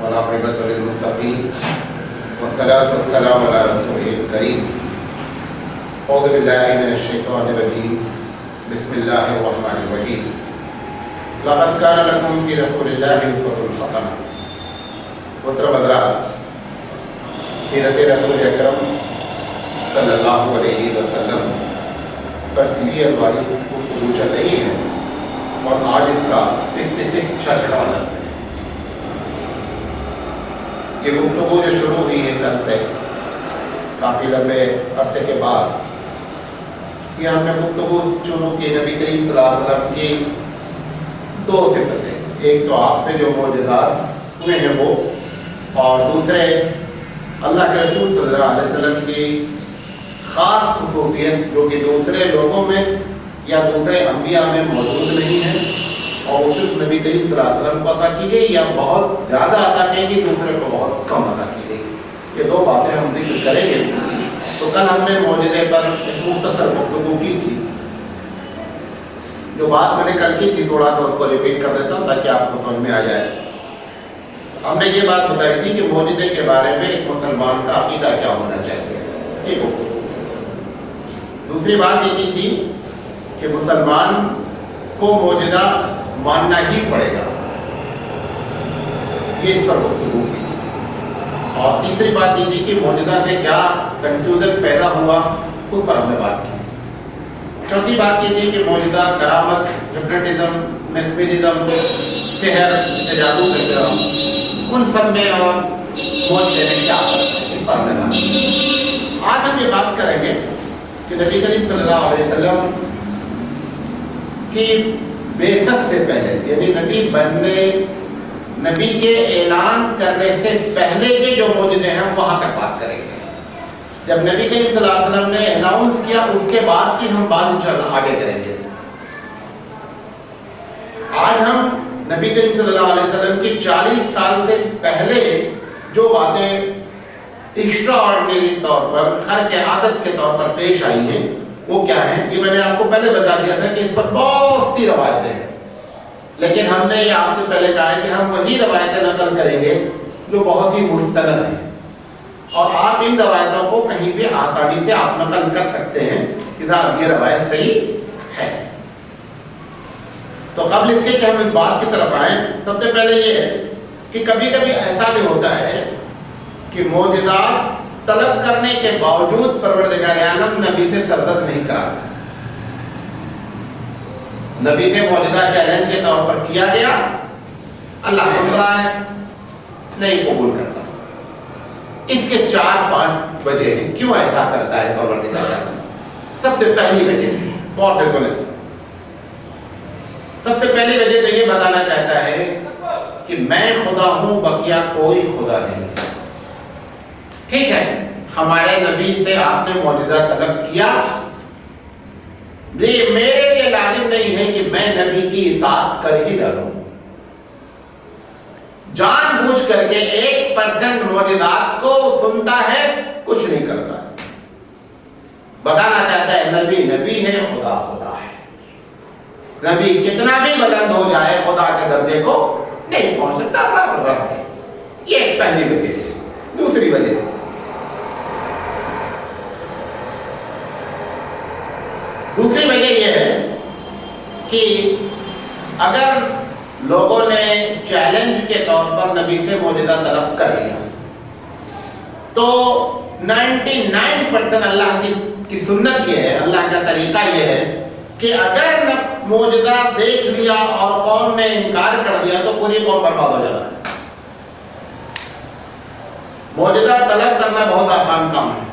والعاقبۃ للمتقین والصلاۃ والسلام علی رسولہ الکریم اعوذ باللہ من الشیطان الرجیم بسم اللہ الرحمن الرحیم لقد کان لکم فی رسول اللہ اسوۃ حسنہ محترم حضرات، سیرت رسول اکرم صلی اللہ علیہ وسلم پر سیریل والی گفتگو چل رہی ہے اور آج اس کا 66واں درس ہے۔ یہ گفتگو جو شروع ہوئی ہے کل سے کافی لمبے عرصے کے بعد، یہ ہم نے گفتگو شروع کی نبی کریم صلی اللہ علیہ وسلم کی دو صفتیں، ایک تو آپ سے جو معجزات ہوئے ہیں وہ، اور دوسرے اللہ کے رسول صلی اللہ علیہ وسلم کی خاص خصوصیت جو کہ دوسرے لوگوں میں یا دوسرے انبیاء میں موجود نہیں ہے، اور وہ صرف نبی کریم صلی اللہ علیہ وسلم کو عطا کی گئی یا بہت زیادہ عطا کی گئی، دوسرے کو بہت کم عطا کی گئی۔ یہ دو باتیں ہم ذکر کریں گے۔ تو کل ہم نے معجزے پر ایک مختصر گفتگو کی تھی، جو بات میں نے کل کی تھی تھوڑا سا اس کو ریپیٹ کر دیتا ہوں تاکہ آپ کو سمجھ میں آ جائے۔ ہم نے یہ بات بتائی تھی کہ معجزے کے بارے میں ایک مسلمان کا عقیدہ کیا ہونا چاہیے، یہ گفتگو۔ دوسری بات یہ کی تھی کہ مسلمان کو معجزہ ماننا ہی پڑے گا، یہ اس پر گفتگو کی تھی۔ اور تیسری بات یہ تھی کہ معجزہ سے کیا کنفیوژن پیدا ہوا، اس پر ہم نے بات کی۔ چوتھی بات یہ تھی کہ معجزہ، کرامت، ہپنوٹزم، میسمرزم، سحر سے جادو کہتے ہیں ان سب میں اور معجزے میں کیا فرق ہے، اس پر ہم نے بات کی۔ آج ہم یہ بات کریں گے کہ نبی کریم صلی اللہ علیہ وسلم کی بعثت سے پہلے، یعنی نبی بننے، نبی کے اعلان کرنے سے پہلے کے جو معجزے ہیں وہاں تک بات کریں گے۔ جب نبی کریم صلی اللہ علیہ وسلم نے اناؤنس کیا اس کے بعد کی ہم بات انشاءاللہ آگے کریں گے۔ آج ہم نبی کریم صلی اللہ علیہ وسلم کی 40 سال سے پہلے جو باتیں ایکسٹرا آرڈنری طور پر، خرق عادت کے طور پر پیش آئی ہیں وہ کیا ہیں، یہ میں نے آپ کو پہلے بتا دیا تھا کہ اس پر بہت سی روایتیں ہیں، لیکن ہم نے یہ آپ سے پہلے کہا ہے کہ ہم وہی روایتیں نقل کریں گے جو بہت ہی مستند ہیں، اور آپ ان روایتوں کو کہیں بھی آسانی سے آپ نقل کر سکتے ہیں کہ صاحب یہ روایت صحیح ہے۔ تو قبل اس کے کہ ہم اس بات کی طرف آئیں، سب سے پہلے یہ ہے کہ کبھی کبھی ایسا بھی ہوتا ہے کہ معجزات طلب کرنے کے باوجود پروردگار عالم نبی سے سرزد نہیں کراتا۔ نبی سے معجزہ چیلنج کے طور پر کیا گیا، اللہ سن رہا ہے، نہیں قبول کرتا۔ اس کے 4-5 وجہ ہیں کیوں ایسا کرتا ہے پروردگار عالم۔ سب سے پہلی وجہ، غور سے سنیں، سب سے پہلی وجہ تو یہ بتانا چاہتا ہے کہ میں خدا ہوں، بقیہ کوئی خدا نہیں۔ ٹھیک ہے، ہمارے نبی سے آپ نے معجزہ طلب کیا، میرے لیے لازم نہیں ہے کہ میں نبی کی اطاعت کر ہی ڈالوں۔ جان بوجھ کر کے 1% معجزات کو سنتا ہے، کچھ نہیں کرتا۔ بتانا چاہتا ہے نبی نبی ہے، خدا خدا ہے۔ نبی کتنا بھی بلند ہو جائے خدا کے درجے کو نہیں پہنچ سکتا، رب ہے۔ یہ ایک پہلی وجہ ہے۔ دوسری وجہ یہ ہے کہ اگر لوگوں نے چیلنج کے طور پر نبی سے معجزہ طلب کر لیا تو 99% اللہ کی سنت یہ ہے، اللہ کا طریقہ یہ ہے کہ اگر معجزہ دیکھ لیا اور قوم نے انکار کر دیا تو پوری قوم برباد ہو جانا ہے۔ معجزہ طلب کرنا بہت آسان کام ہے،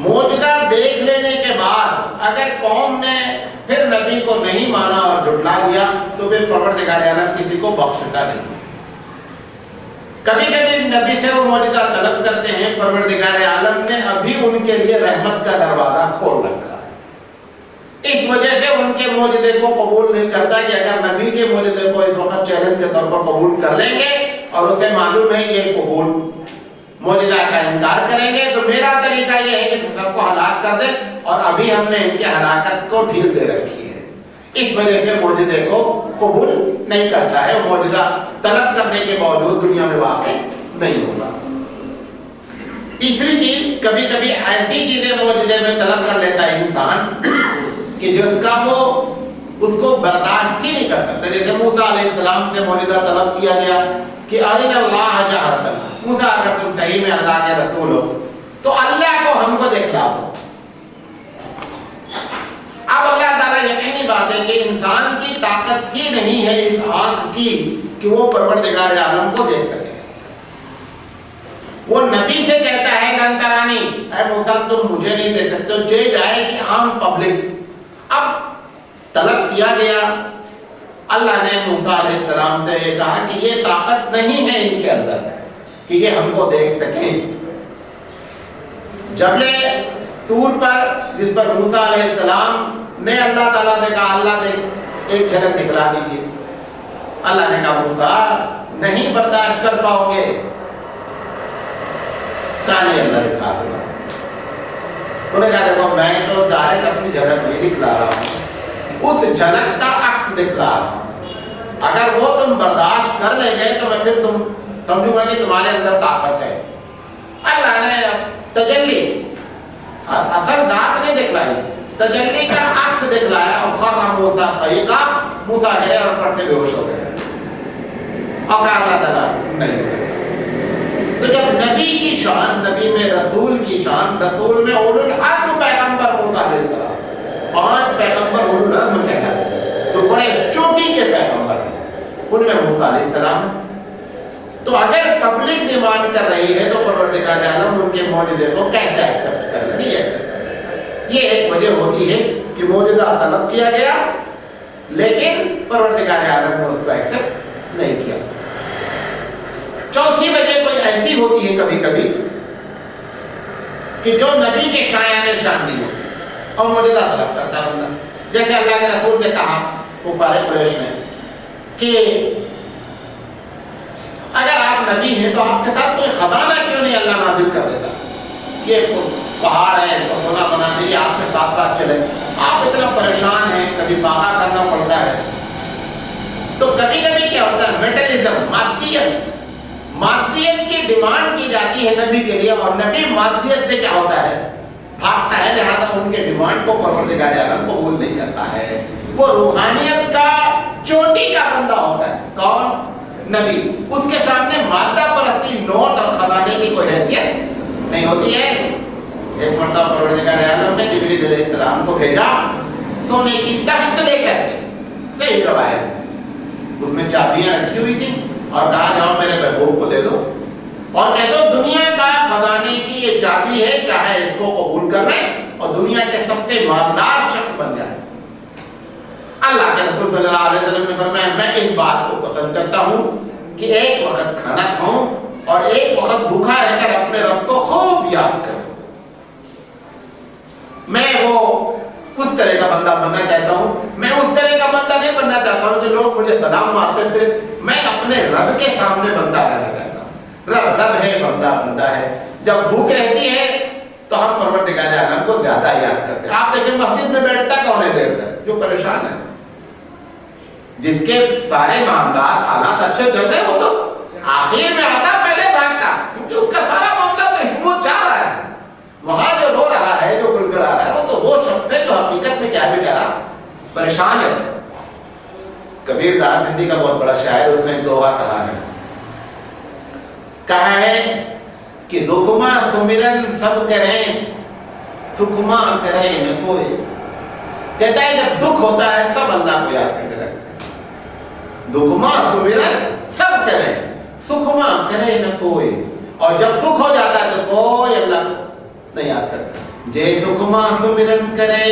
معجزہ دیکھ لینے کے بعد اگر قوم نے پھر نبی کو نہیں مانا اور جھٹلا دیا تو پھر پروردگار عالم کسی کو بخشتا نہیں۔ کبھی کبھی نبی سے وہ معجزہ طلب کرتے ہیں، پروردگار عالم نے ابھی ان کے لیے رحمت کا دروازہ کھول رکھا ہے، اس وجہ سے ان کے معجزے کو قبول نہیں کرتا کہ اگر نبی کے معجزے کو اس وقت چیلنج کے طور پر قبول کر لیں گے اور اسے معلوم ہے کہ قبول معجزہ کا انکار کریں گے تو میرا طریقہ یہ ہے کہ سب کو ہلاک کر دے، اور ابھی ہم نے ان کے ہلاکت کو ڈھیل دے رکھی ہے۔ اس وجہ سے معجزے کو قبول نہیں کرتا ہے، معجزہ طلب کرنے کے باوجود دنیا میں واقع نہیں ہوگا۔ تیسری چیز، کبھی کبھی ایسی چیزیں معجزے میں طلب کر لیتا ہے انسان کہ جس کا وہ اس کو برداشت ہی نہیں کر سکتا۔ جیسے موسیٰ علیہ السلام سے معجزہ طلب کیا گیا کہ ارنا اللہ جہرتاً، موسیٰ اگر تم صحیح میں اللہ کے رسول ہو تو اللہ کو ہم کو دکھلا دو۔ اب اللہ تعالیٰ یقینی بات ہے کہ انسان کی طاقت ہی نہیں ہے اس آنکھ کی کہ وہ پروردگار عالم کو دیکھ سکے۔ وہ نبی سے کہتا ہے لن ترانی، اے موسیٰ تم مجھے نہیں دیکھ سکتے، جے جائے کہ عام پبلک۔ اب طلب کیا گیا، اللہ نے موسیٰ علیہ السلام سے یہ کہا کہ یہ طاقت نہیں ہے ان کے اندر کہ یہ ہم کو دیکھ سکیں۔ جبل طور پر جس پر موسیٰ علیہ السلام نے اللہ تعالیٰ سے کہا اللہ نے ایک جھلک دکھلا دیجیے، اللہ نے کہا موسیٰ نہیں برداشت کر پاؤ گے، کہانی اللہ دکھا دوں گا۔ انہوں نے کہا دیکھو میں تو ڈائریکٹ اپنی جھلک نہیں دکھلا رہا ہوں، اس جھلک کا عکس دکھلا رہا ہوں، اگر وہ تم برداشت کر لے گئے تو میں پھر تم سمجھوں گا کہ تمہارے اندر طاقت ہے۔ اللہ نے تجلی اصل ذات نہیں دکھلائی، تجلی کا عکس دکھلایا، اور خر موسیٰ صعیقا، موسیٰ گرے اور اوپر سے بے ہوش ہو گئے، اور کہا اللہ تعالیٰ نہیں ہوگا۔ تو جب نبی کی شان، نبی میں رسول کی شان، رسول میں اولو العزم پیغمبر موسیٰ علیہ السلام، 5 پیغمبر اولو العزم کہلاتے ہیں جو بڑے چوٹی کے پیغمبر ہیں، ان میں موسیٰ علیہ السلام ہے۔ تو اگر پبلک ڈیمانڈ کر رہی ہے تو پروردگار عالم ان کے معجزے کو کیسے ایکسپٹ کر لیں؟ نہیں ایکسپٹ کر لیں۔ یہ ایک وجہ ہوتی ہے کہ معجزہ طلب کیا گیا لیکن پروردگار عالم نے اس کو ایکسپٹ نہیں کیا۔ چوتھی وجہ کوئی ایسی ہوتی ہے کبھی کبھی کہ جو نبی کے شایان شان نہیں ہوتی اور معجزہ طلب کرتا ہے بندہ، جیسے اللہ کے رسول سے کہا کفار قریش نے کہ اگر آپ نبی ہیں تو آپ کے ساتھ کوئی خزانہ کیوں نہیں اللہ نازل کر دیتا کہ پہاڑ ہے تو سونا بنا دیجیے آپ کے ساتھ ساتھ چلے، آپ اتنا پریشان ہیں، کبھی فاقہ کرنا پڑتا ہے۔ تو کبھی کبھی کیا ہوتا ہے میٹرلزم، مادیت کی ڈیمانڈ کی جاتی ہے نبی کے لیے، اور نبی مادیت سے کیا ہوتا ہے بھاگتا ہے، لہذا ان کے ڈیمانڈ کو پروردگار عالم قبول نہیں کرتا ہے۔ وہ روحانیت کا چوٹی کا بندہ ہوتا ہے، کون؟ نبی۔ اس کے سامنے مادہ پرستی، نوٹ اور خزانے کی کوئی حیثیت نہیں ہوتی ہے۔ ایک مرتبہ پروردگار عالم نے جبریل علیہ السلام کو بھیجا سونے کی تشت لے کر کے، صحیح روایت، اس میں چابیاں رکھی ہوئی تھیں، اور کہا جاؤ میرے محبوب کو دے دو اور کہہ دو دنیا کا خزانے کی یہ چابی ہے، چاہے اس کو قبول کر لیں اور دنیا کے سب سے مالدار شخص بن جائے۔ اللہ کے رسول صلی اللہ علیہ وسلم نے فرمایا میں اس بات کو پسند کرتا ہوں کہ ایک وقت کھانا کھاؤں اور ایک وقت بھوکا رہ کر اپنے رب کو خوب یاد کروں۔ میں وہ اس طرح کا بندہ بننا چاہتا ہوں، میں اس طرح کا بندہ نہیں بننا چاہتا ہوں جو لوگ مجھے سلام مارتے پھر، میں اپنے رب کے سامنے بندہ رہنا چاہتا ہوں۔ رب رب ہے، بندہ بندہ ہے۔ جب بھوک رہتی ہے تو ہم پروردگار عالم کو زیادہ یاد کرتے ہیں۔ آپ دیکھیں مسجد میں بیٹھتا کون ہے دیر تک؟ جو پریشان ہے، جس کے سارے معاملات حالات اچھے چل رہے، وہ تو آخر میں آتا پہلے بھاگتا، کیونکہ اس کا سارا معاملہ تو اسموتھ جا رہا ہے۔ وہاں جو رو رہا ہے، جو گڑگڑا رہا ہے، وہ تو وہ شخص ہے جو حقیقت میں کیا بیچارہ پریشان ہے۔ کبیر داس ہندی کا بہت بڑا شاعر، اس نے ایک دوہا کہا ہے کہ دکھما سمرن سب کریں سکھما کریں نہ کوئی۔ کہتا ہے جب دکھ ہوتا ہے سب اللہ کو یاد کرتے رہتے ہیں، دکھما سمرن سب کریں سکھما کریں نہ کوئی، اور جب سکھ ہو جاتا ہے تو کوئی اللہ کو نہیں یاد کرتا۔ جے سکھما سمرن کرے،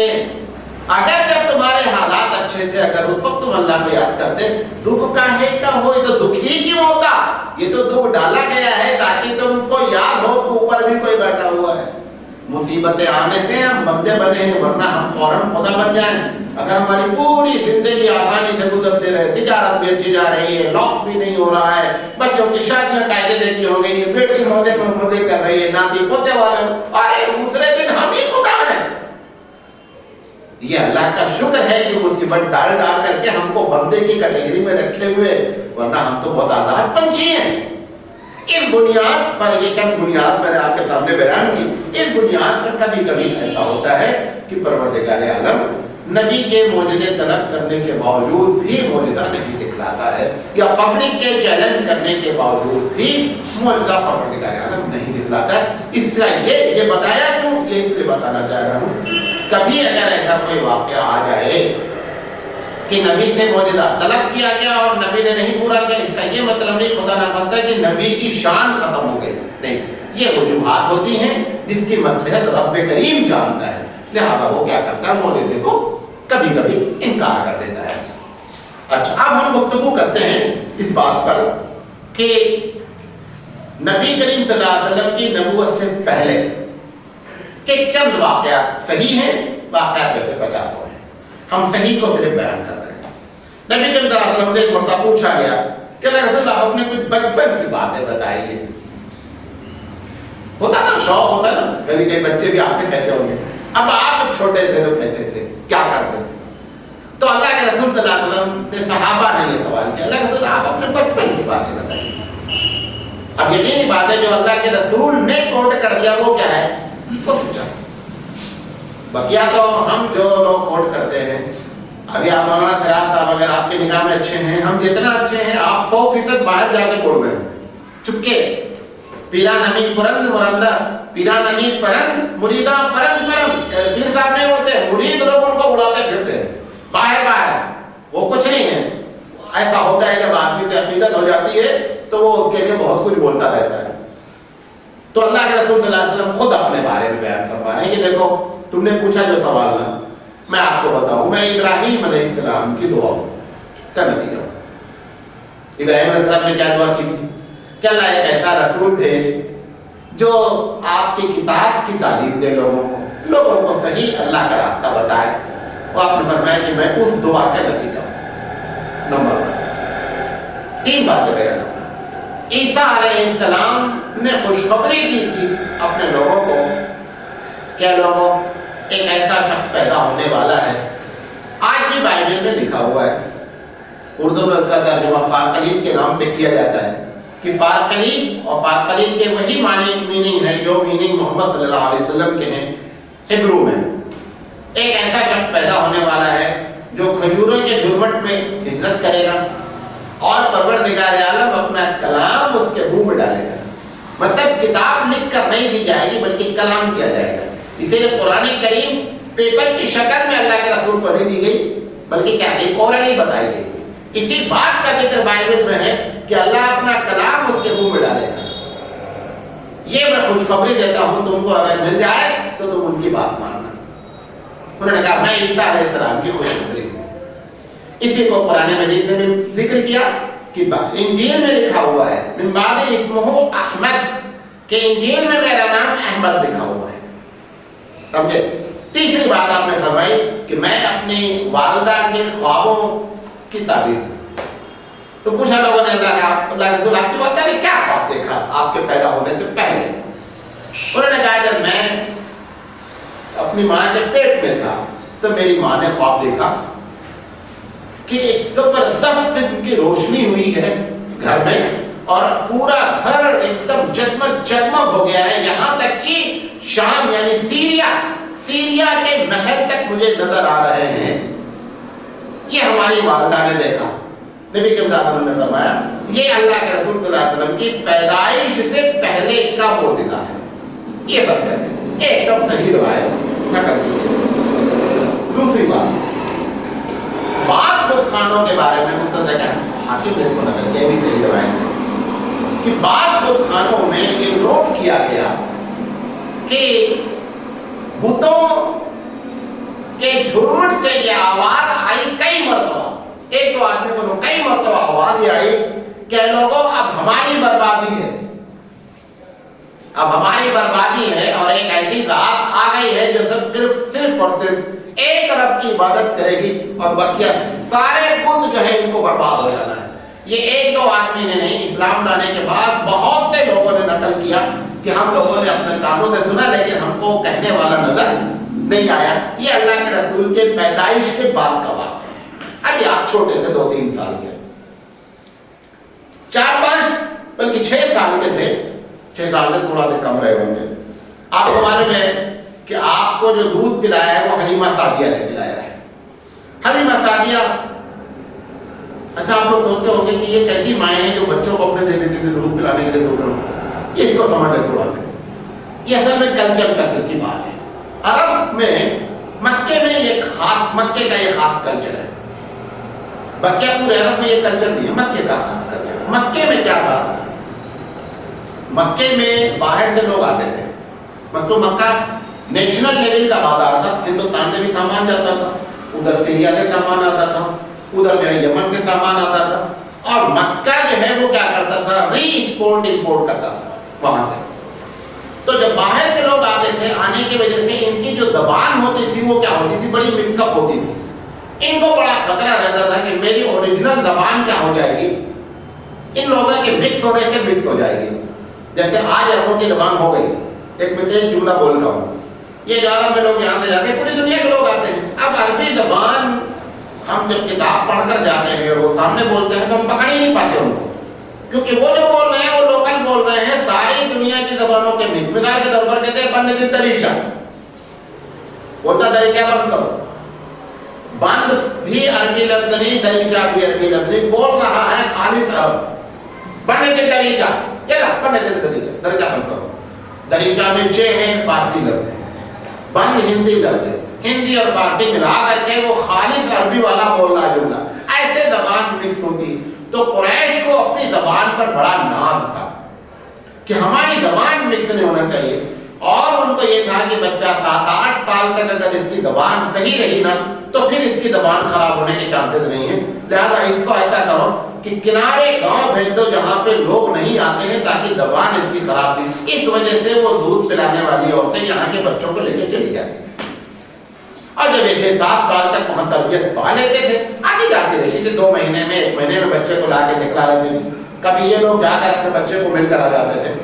اگر جب تمہارے حالات اچھے تھے، اگر اس وقت تم اللہ کو یاد کرتے، دکھ کاہے کا ہوئے تو دکھی کیوں ہوتا؟ یہ تو دکھ ڈالا گیا ہے تاکہ تم کو یاد ہو کہ اوپر بھی کوئی بیٹھا ہوا ہے۔ مصیبتیں آنے سے ہم بندے بنے ہیں، ورنہ ہم فوراً خدا بن جائیں۔ اگر ہماری پوری زندگی آسانی سے گزرتے رہے، تجارت بھی اچھی جا رہی ہے، لاس بھی نہیں ہو رہا ہے، بچوں کی شادیاں قاعدے جیسی ہو گئی ہیں، بیٹی مودے پر مودے کر رہی ہے، ناتی پوتے والے، ارے دوسرے دن ہم ہی خدا ہیں۔ یہ اللہ کا شکر ہے کہ مصیبت ڈال ڈال کر کے ہم کو بندے کی کیٹیگری میں رکھے ہوئے، ورنہ ہم تو بہت آزاد پنچھی ہیں۔ اس بنیاد پر، یہ چند بنیاد میں نے آپ کے سامنے بیان کی، اس بنیاد پر کبھی کبھی ایسا ہوتا ہے کہ پروردگار عالم نبی کے معجزے طلب کرنے کے باوجود بھی معجزہ نہیں دکھلاتا ہے، یا پبلک کے چیلنج کرنے کے باوجود بھی معجزہ پروردگار عالم نہیں دکھلاتا ہے۔ اس سے یہ بتایا کیوں؟ یہ اس لیے بتانا چاہ رہا ہوں، کبھی اگر ایسا کوئی واقعہ آ جائے کہ نبی سے معجزہ طلب کیا گیا اور نبی نے نہیں پورا کیا، اس کا یہ مطلب نہیں خدا نہ خواستہ کہ نبی کی شان ختم ہو گئی، نہیں، یہ وجوہات ہوتی ہیں جس کی مصلحت رب کریم جانتا ہے، لہذا وہ کیا کرتا ہے، معجزے کو کبھی کبھی انکار کر دیتا ہے۔ اچھا، اب ہم گفتگو کرتے ہیں اس بات پر کہ نبی کریم صلی اللہ علیہ وسلم کی نبوت سے پہلے کہ چند واقعات صحیح ہیں، واقعات میں سے 50 ہیں، ہم صحیح کو صرف بیان کر رہے ہیں۔ نبی کریم صلی اللہ علیہ وسلم سے ایک مرتبہ پوچھا گیا کہ اللہ رسول اللہ آپ نے کچھ بچپن کی باتیں بتائیے۔ ہوتا نا، شوق ہوتا ہے نا، کبھی کئی بچے بھی آپ سے کہتے ہوں گے اب آپ چھوٹے تھے تو کہتے تھے کیا کرتے تھے، تو اللہ کے رسول صلی اللہ علیہ وسلم سے صحابہ نے یہ سوال کیا، اللہ رسول آپ اپنے بچپن کی باتیں بتائیے۔ اب یقینی بات ہے جو اللہ کے رسول نے کوٹ کر دیا وہ کیا ہے، وہ سچا۔ بقیہ تو ہم جو لوگ کوٹ کرتے ہیں، ابھی آپ مولانا سراج صاحب اگر آپ کے نگاہ میں اچھے ہیں، ہم جتنا اچھے ہیں، آپ 100% باہر جا کے کوٹ رہے ہیں چپکے، پیران امین پرند مرندہ، پیران امین پرند مریدہ پرند پرند، پیر صاحب نہیں اڑتے، مرید لوگ ان کو اڑاتے پھرتے ہیں باہر باہر، وہ کچھ نہیں ہے۔ ایسا ہوتا ہے جب آدمی سے عقیدت ہو جاتی ہے تو وہ اس کے لیے بہت کچھ بولتا رہتا ہے۔ تو اللہ کے رسول صلی اللہ علیہ وسلم خود اپنے بارے میں بیان فرما رہے ہیں کہ دیکھو تم نے پوچھا جو سوال نا، میں آپ کو بتاؤں، میں ابراہیم علیہ السلام کی دعا کا نتیجہ ہوں۔ ابراہیم علیہ السلام نے کیا دعا کی تھی کہ اللہ ایک ایسا رسول بھیج جو آپ کی کتاب کی تعلیم دے، لوگوں کو صحیح اللہ کا راستہ بتائے۔ اور آپ نے فرمایا کہ میں اس دعا کا نتیجہ ہوں۔ نمبر 1، 3 باتیں بیان۔ عیسیٰ علیہ السلام نے خوشخبری دی تھی اپنے لوگوں کو، کیا لوگوں، ایک ایسا شخص پیدا ہونے والا ہے، آج بھی بائبل میں لکھا ہوا ہے، اردو میں اس کا ترجمہ فارقلیت کے نام پہ کیا جاتا ہے کہ فارقلیت اور فارقلیت کے وہی میننگ ہے جو میننگ محمد صلی اللہ علیہ وسلم کے ہیں ہبرو میں۔ ایک ایسا شخص پیدا ہونے والا ہے جو کھجوروں کے جھرمٹ میں ہجرت کرے گا اور پروردگار عالم اپنا کلام اس کے منہ میں ڈالے گا، مطلب کتاب لکھ کر نہیں دی جائے گی بلکہ کلام کیا جائے گا۔ اسی لیے قرآن کریم پیپر کی شکل میں اللہ کے رسول کو نہیں دی گئی بلکہ کیا ایک اور نہیں بتائی گئی۔ اسی بات کا ذکر بائبل میں ہے کہ اللہ اپنا کلام اس کے منہ میں ڈالے گا۔ یہ میں خوشخبری دیتا ہوں، تم کو اگر مل جائے تو تم ان کی بات ماننا۔ انہوں نے کہا میں عیسیٰ علیہ السلام کی خوشخبری ہوں۔ اسی کو قرآن مجید میں ذکر کیا کہ انجیل میں لکھا ہوا ہے من بعد اسمہ احمد، کہ انجیل میں میرا نام احمد لکھا ہوا ہے۔ سمجھے؟ تیسری بات آپ نے فرمائی کہ میں اپنی والدہ کے خوابوں کی تعبیر ہوں۔ تو پوچھا لوگوں نے اللہ رسول آپ کی والدہ نے کیا خواب دیکھا آپ کے پیدا ہونے سے پہلے؟ انہوں نے کہا جب میں اپنی ماں کے پیٹ میں تھا تو میری ماں نے خواب دیکھا کہ ایک زبردست قسم کی روشنی ہوئی ہے گھر میں اور پورا گھر ایک دم جگمگ جگمگ ہو گیا ہے، یہاں تک کہ شام یعنی سیریا کے محل تک مجھے نظر آ رہے ہیں۔ یہ ہماری والدہ نے دیکھا۔ نبی کے مطابق نے فرمایا یہ اللہ کے رسول صلی اللہ علیہ وسلم کی پیدائش سے پہلے کا معجزہ ہے۔ یہ برکت ہے، ایک دم صحیح روایت نقل کی۔ دوسری بات، بعض بت خانوں کے بارے میں مستدرک حاکم نے اس کو نقل کیا، بھی صحیح روایت ہے کہ بعض بت خانوں میں یہ نوٹ کیا گیا کہ بتوں کے جھرمٹ سے یہ آواز آئی کئی مرتبہ، ایک دو آدمی کو کئی مرتبہ آواز یہ آئی کہ لوگوں اب ہماری بربادی ہے، اب ہماری بربادی ہے، اور ایک ایسی ذات آ گئی ہے جو صرف اور صرف ایک رب کی عبادت کرے گی اور بقیہ سارے بت جو ہے ان کو برباد ہو جانا ہے۔ یہ ایک دو آدمی نے نہیں، اسلام لانے کے بعد بہت سے لوگوں نے نقل کیا کہ ہم لوگوں نے اپنے کانوں سے سنا لیکن ہم کو کہنے والا نظر نہیں آیا. یہ اللہ کے رسول کے پیدائش کے بعد کا واقعہ ہے. ابھی آپ چھوٹے تھے 2-3 سال کے, 4-5 بلکہ 6 سال کے تھے. 6 سال سے تھوڑا سا کم رہے ہوں گے. آپ کو معلوم ہے کہ آپ کو جو دودھ پلایا ہے وہ حلیمہ سعدیہ نے پلایا ہے. حلیمہ سعدیہ, اچھا آپ لوگ سوچتے ہوں گے کہ یہ کیسی مائیں ہیں جو بچوں کو اپنے دے دیتی تھی دودھ پلانے کے لیے دودھ. یہ اس کو سمجھ لیں تھوڑا سا, یہ اصل میں کلچر کی بات ہے. عرب میں مکے میں یہ خاص, مکے کا یہ خاص کلچر ہے. بقیہ پورے عرب میں یہ کلچر نہیں ہے, مکے کا خاص کلچر. مکے میں کیا تھا, مکے میں باہر سے لوگ آتے تھے. مکہ نیشنل لیول کا بازار تھا. ہندوستان سے بھی سامان جاتا تھا, ادھر سیریا سے سامان آتا تھا, ادھر جو ہے یمن سے سامان آتا تھا. اور مکہ جو ہے وہ کیا کرتا تھا, ری ایکسپورٹ امپورٹ کرتا تھا وہاں سے. تو جب باہر کے لوگ آتے تھے, آنے کی وجہ سے ان کی جو زبان ہوتی تھی وہ کیا ہوتی تھی, بڑی مکس اپ ہوتی تھی. ان کو بڑا خطرہ رہتا تھا کہ میری اوریجنل زبان کیا ہو جائے گی, ان لوگوں کے مکس ہونے سے مکس ہو جائے گی. جیسے آج عربوں کی زبان ہو گئی, ایک میں سے ایک جملہ بولتا ہوں, یہ جو عرب میں لوگ یہاں سے جاتے ہیں, پوری دنیا کے لوگ آتے ہیں. اب عربی زبان ہم جب کتاب پڑھ کر جاتے ہیں اور وہ سامنے بولتے ہیں تو ہم پکڑ ہی نہیں پاتے ان کو, کیونکہ وہ جو بول رہے ہیں وہ لوکل بول رہے ہیں ساری دنیا کی زبانوں کے مکس. مثال کے طور پر کہتے ہیں بند کی دریچہ, بولتا دریچہ بند کرو. بند بھی عربی لفظ نہیں, دریچہ بھی عربی لفظ نہیں, بول رہا ہے خالص عرب. بند کی دریچہ, بند کی دریچہ, دریچہ بند کرو. دریچہ میں 6 ہیں فارسی لفظ ہیں, بند ہندی لفظ ہے. ہندی اور فارسی ملا کر کے وہ خالص عربی والا بول رہا جملہ. ایسے زبان مکس ہوتی. تو قریش کو اپنی زبان پر بڑا ناز تھا کہ ہماری زبان مکس نہیں ہونا چاہیے. اور ان کو یہ تھا کہ بچہ 7-8 سال تک اگر اس کی زبان صحیح رہی نا تو پھر اس کی زبان خراب ہونے کے چانسز نہیں ہیں. لہذا اس کو ایسا کرو کہ کنارے گاؤں بھیج دو جہاں پہ لوگ نہیں آتے ہیں تاکہ زبان اس کی خراب نہیں. اس وجہ سے وہ دودھ پلانے والی عورتیں یہاں کے بچوں کو لے کے چلی جاتی ہیں. اور جب یہ 6-7 سال تک وہاں تربیت پا لیتے تھے, آگے جاتے رہتے تھے. 2 مہینے میں 1 مہینے میں بچے کو لا کے دکھلا لیتے تھے. کبھی یہ لوگ جا کر اپنے بچے کو مل کر آ جاتے تھے.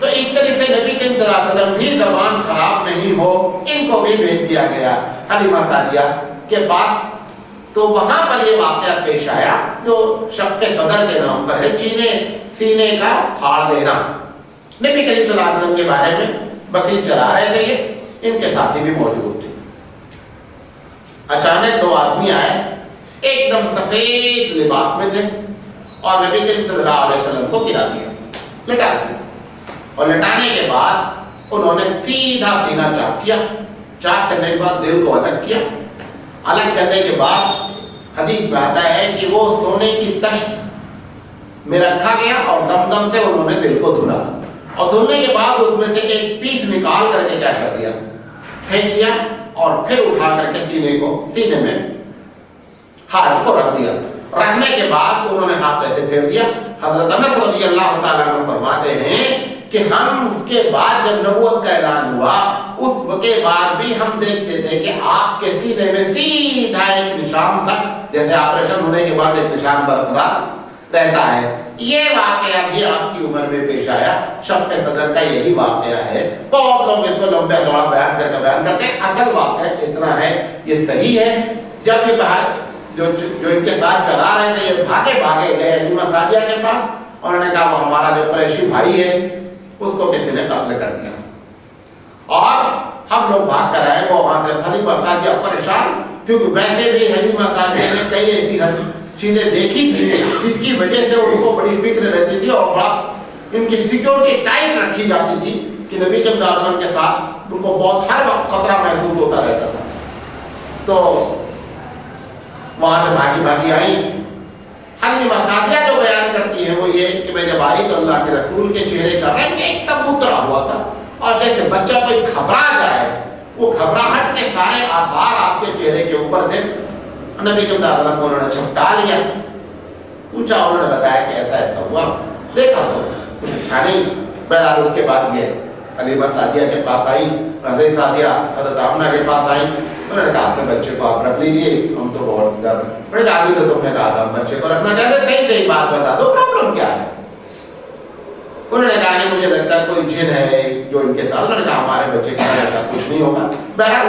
تو اس طرح سے نبی کریم صلی اللہ علیہ وسلم بھی زبان خراب نہیں ہو, ان کو بھی بھیج دیا گیا حلیمہ سعدیہ کے پاس. تو وہاں پر یہ واقعہ پیش آیا جو شق صدر کے نام پر ہے, سینے کا پھاڑ دینا. نبی کریم صلی اللہ علیہ وسلم کے بارے میں بکری چلا رہے تھے, یہ ان کے ساتھی بھی موجود تھے. اچانک 2 آدمی آئے, ایک دم سفید لباس میں تھے, اور نبی کریم صلی اللہ علیہ وسلم کو گرا دیا, لٹا دیا. اور لٹانے کے بعد انہوں نے سیدھا سینہ چاک کیا. چاک کرنے کے بعد دل کو الگ کیا. الگ کرنے کے بعد حدیث میں آتا ہے کہ وہ سونے کی تشت میں رکھا گیا اور زمزم سے انہوں نے دل کو دھلا. اور دھلنے کے بعد اس میں سے ایک پیس نکال کر کے کیا کر دیا, پھینک دیا, اور پھر اٹھا کر کے سینے میں ہاتھ کو رکھ دیا. رکھنے کے بعد انہوں نے ہاتھ ایسے پھیر دیا. حضرت انس رضی اللہ تعالیٰ عنہ فرماتے ہیں کہ ہم اس کے بعد جب نبوت کا اعلان ہوا اس کے بعد بھی ہم دیکھتے تھے کہ آپ کے سینے میں سیدھا ایک نشان تھا, جیسے آپریشن ہونے کے بعد ایک نشان برقرار رہتا ہے. یہ واقعہ بھی آپ کی عمر میں پیش آیا. شق صدر کا یہی واقعہ ہے. بہت لوگ اس کو لمبا چوڑا بیان کرتے ہیں. اصل واقعہ اتنا ہے, یہ صحیح ہے. جب یہ باہر جو ان کے ساتھ چلا رہے تھے یہ بھاگے گئے حلیمہ سعدیہ کے پاس, اور انہوں نے کہا وہ ہمارا جو قریشی بھائی ہے اس کو کسی نے قتل کر دیا. اور ہم لوگ بھاگ کر آئے. وہ وہاں سے حلیمہ سعدیہ پریشان, کیونکہ ویسے بھی حلیمہ سعدیہ نے کئی ایسی چیزیں دیکھی تھی اس کی وجہ سے ان کو بڑی فکر رہتی تھی, اور ان کی سیکیورٹی ٹائٹ رکھی جاتی تھی کہ نبی کے دامن کے ساتھ ان کو بہت ہر وقت خطرہ محسوس ہوتا رہتا تھا. تو وہاں سے بھاگی آئی. حلیمہ سعدیہ جو بیان کرتی ہیں وہ یہ کہ میں جب آئی تو اللہ کے رسول کے چہرے کا رنگ ایک دم اترا ہوا تھا, اور جیسے بچہ کوئی گھبرا جائے وہ گھبراہٹ کے سارے آثار آپ کے چہرے کے اوپر تھے. نبی کے مطابق کو انہوں نے چھپٹا لیا. پوچھا, انہوں نے بتایا کہ ایسا ایسا ہوا. دیکھا تو کچھ تھا نہیں. بہرحال اس کے بعد یہ حلیمہ سعدیہ کے پاس آئی, حضرت سعدیہ حضرت آمنہ کے پاس آئی. انہوں نے کہا اپنے بچے کو آپ رکھ لیجیے, ہم تو بہت ڈر بڑے آدمی تو تم نے کہا تھا ہم بچے کو رکھنا چاہتے, صحیح بات بتا دو, پرابلم کیا ہے. انہوں نے کہا کہ مجھے لگتا ہے کوئی جن ہے جو ان کے ساتھ. انہوں نے کہا ہمارے بچے کے ساتھ ایسا کچھ نہیں ہوگا. بہرحال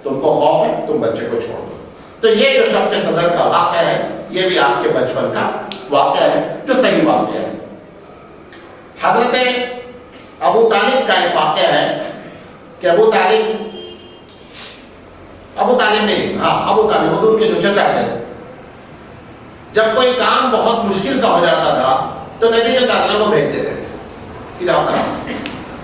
تم کو خوف ہے تم بچے کو چھوڑ دو. تو یہ جو شب صدر کا واقعہ ہے یہ بھی آپ کے بچپن کا واقعہ ہے جو صحیح واقعہ ہے. حضرت ابو طالب کا ایک واقعہ ہے کہ ابو طالب حضور کے جو چچا تھے, جب کوئی کام بہت مشکل کا ہو جاتا تھا تو نبی کے دادا کو بھیج دیتے تھے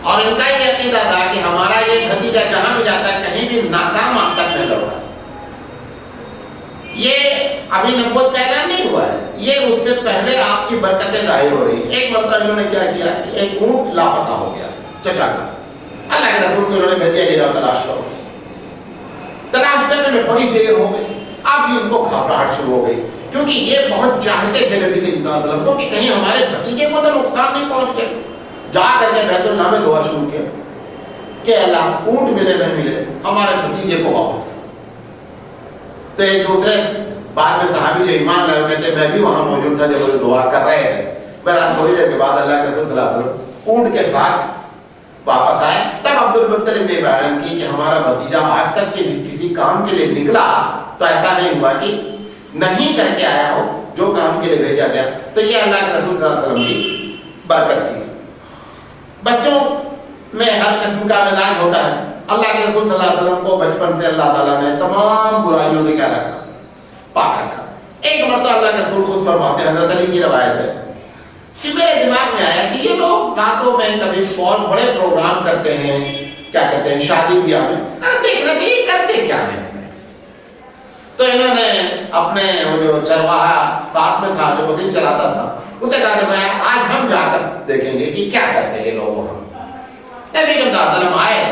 اور ان کا یہ عقیدہ تھا کہ ہمارا یہ بھتیجا جہاں بھی جاتا ہے کہیں بھی ناکام آپ تک نہیں لوٹا. یہ ابھی نبوت کا اعلان نہیں ہوا ہے, یہ اس سے پہلے آپ کی برکتیں ظاہر ہو رہی ہیں. ایک مرتبہ انہوں نے کیا کیا کہ ایک اونٹ لاپتہ ہو گیا چچا کا. اللہ کے رسول سے انہوں نے بھیجا یہ جاؤ تلاش کرو. تلاش کرنے میں بڑی دیر ہو گئی. اب بھی ان کو گھبراہٹ شروع ہو گئی کیونکہ یہ بہت چاہتے تھے نبی کے انتظار کو کہ کہیں ہمارے بھتیجے کو تو نقصان نہیں پہنچ گیا. جا کر کے بیت اللہ میں دعا شروع کیا کہ اللہ اونٹ ملے نہ ملے ہمارے بھتیجے کو واپس. تو ایک دوسرے بعد میں صحابی جو ایمان لائے کہتے ہیں میں بھی وہاں موجود تھا جب وہ دعا کر رہے تھے. بہرحال تھوڑی دیر کے بعد اللہ کے رسول صلی اللہ علیہ وسلم اونٹ کے ساتھ واپس آئے. تب عبد المطلب نے بیان کی کہ ہمارا بھتیجا آج تک کے کسی کام کے لیے نکلا تو ایسا نہیں ہوا کہ نہیں کر کے آیا ہو جو کام کے لیے بھیجا گیا. تو یہ اللہ کے رسول صلی اللہ علیہ وسلم کی برکت تھی. بچوں میں ہر قسم کا مزاج ہوتا ہے. اللہ کے رسول صلی اللہ علیہ وسلم کو بچپن سے اللہ تعالیٰ نے تمام برائیوں سے کیا رکھا, پاک رکھا. ایک مرتبہ اللہ کے رسول خود فرماتے ہیں, حضرت علی کی روایت ہے کہ میرے دماغ میں آیا کہ یہ لوگ راتوں میں کبھی فون بڑے پروگرام کرتے ہیں, کیا کہتے ہیں, شادی بیاہ میں, دیکھنا کہ یہ کرتے کیا ہیں. تو انہوں نے اپنے وہ جو چرواہا ساتھ میں تھا جو بکری چلاتا تھا اسے کہا کہ میں آج ہم جا کر دیکھیں گے کہ کیا کرتے ہیں یہ لوگ وہاں. نبی کے وسلم آئے,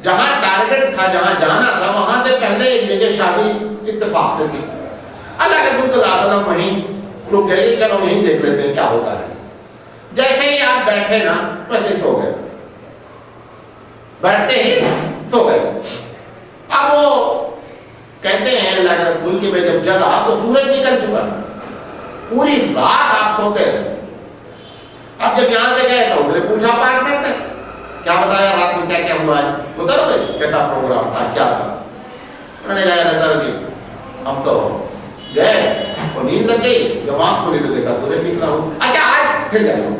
جہاں ٹارگٹ تھا جہاں جانا تھا وہاں سے پہلے ایک جگہ شادی اتفاق سے تھی. اللہ کے رسول صلی اللہ علیہ وسلم وہیں رک گئے کہ چلو یہیں دیکھ لیتے ہیں کیا ہوتا ہے. جیسے ہی آپ بیٹھے نا ویسے سو گئے, بیٹھتے ہی سو گئے. اب وہ کہتے ہیں اللہ کے رسول کی میں جب جگہ تو سورج نکل چکا تھا, پوری رات آپ سوتے رہے. اب جب یہاں سے گئے تو اسے پوچھا پارٹنر نے کیا بتایا رات میں کیا کیا ہوا ہے. اتر گئے, کہتا پروگرام تھا کیا تھا. انہوں نے کہا رہتا کہ ہم تو گئے اور نیند لگ گئی, جب آنکھ کھولی تو دیکھا سورج نکلا ہو. اچھا آج پھر جاؤ,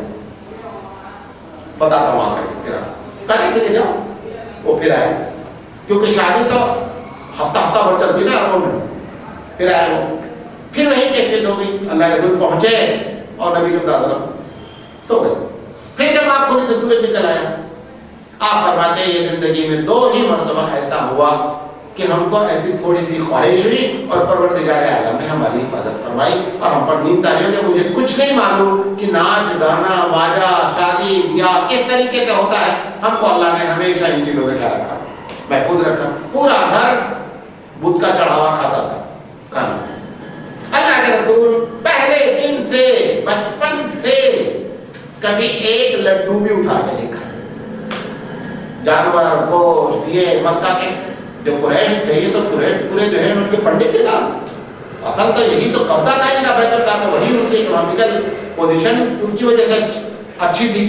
پتا تھا وہاں کا پھر جاؤ. وہ پھر آئے کیونکہ شادی تو ہفتہ بھر چلتی نا عربوں میں. پھر آئے وہ, پھر وہی کیفیت ہو گئی. اللہ کے رسول پہنچے اور نبی کے مطابق سو گئے. پھر جب آنکھ کھولی تو سورج نکل آیا. آپ فرماتے ہیں یہ زندگی میں 2 ہی مرتبہ ایسا ہوا کہ ہم کو ایسی تھوڑی سی خواہش ہوئی اور پروردگار عالم نے ہماری حفاظت فرمائی اور ہم پر نیند تاری ہو جائے. مجھے کچھ نہیں معلوم کہ ناچ گانا باجا شادی بیاہ کس طریقے کا ہوتا ہے. ہم کو اللہ نے ہمیشہ ان چیزوں سے کیا رکھا, محفوظ رکھا. پورا گھر بدھ کا چڑھاوا کھاتا تھا. اللہ کے رسول پہلے دن سے بچپن سے کبھی ایک لڈو بھی اٹھا کے نہیں کھایا. جانور گوشت یہ مکہ کے جو قریش تھے, یہ تو پورے جو ہے ان کے پنڈت تھے نا. اصل تو یہی تو قبضہ تھا ان کا بیت اللہ میں, وہی ان کی اکنامیکل پوزیشن اس کی وجہ سے اچھی تھی.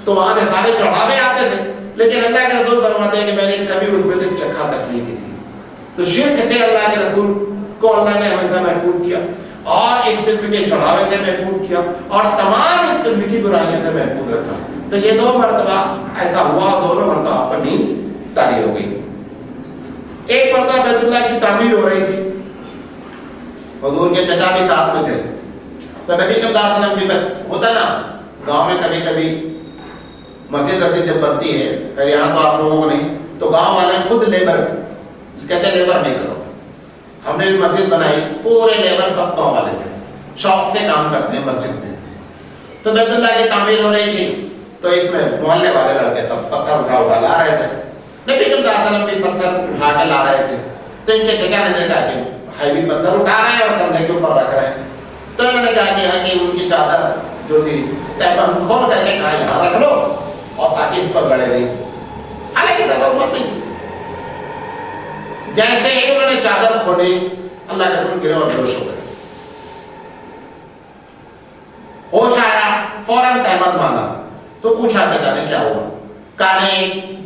تو وہاں سے سارے چڑھاوے آتے تھے. لیکن اللہ کے رسول فرماتے ہیں کہ میں نے کبھی اس میں سے چکھا تک نہیں کی تھی. تو شرک سے اللہ کے رسول کو اللہ نے ہمیشہ محفوظ کیا اور اس قسم کے چڑھاوے سے محفوظ کیا اور تمام اس قسم کی برائیوں سے محفوظ رکھا. تو یہ 2 مرتبہ ایسا ہوا اور دونوں مرتبہ پر نیند طاری ہو گئی. ایک مرتبہ بیت اللہ کی تعمیر ہو رہی تھی, حضور کے چچا بھی ساتھ میں تھے. تو نبی کے وسلم بھی ہوتا نا گاؤں میں کبھی کبھی مسجد جب بنتی ہے, خیر یہاں تو آپ لوگوں کو نہیں, تو گاؤں والے خود لیبر کہتے ہیں لیبر نہیں کرو. ہم نے بھی مسجد بنائی, پورے لیبر سب گاؤں والے تھے, شوق سے کام کرتے ہیں مسجد میں. تو بیت اللہ کی تعمیر ہو رہی تھی تو اس میں محلے والے لڑکے سب پتھر اٹھا لا رہے تھے. نبی کے وسلم بھی پتھر اٹھا کے لا رہے تھے. تو ان کے چچا نے دیکھا کہ بھائی بھی پتھر اٹھا رہے ہیں اور کندھے کے اوپر رکھ رہے ہیں. تو انہوں نے کہا کہ ان کی چادر جو تھی تہبند کھول کر کے کہا یہاں رکھ لو اور تاکہ اس پر گڑے رہی. حالانکہ ضرورت نہیں. جیسے ہی انہوں نے چادر کھولی اللہ کے رسول گرے اور بےہوش ہو گئے. ہوش آیا, فوراً تہمت مانگا. تو پوچھا چچا نے کیا ہوا. کہا نہیں,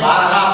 12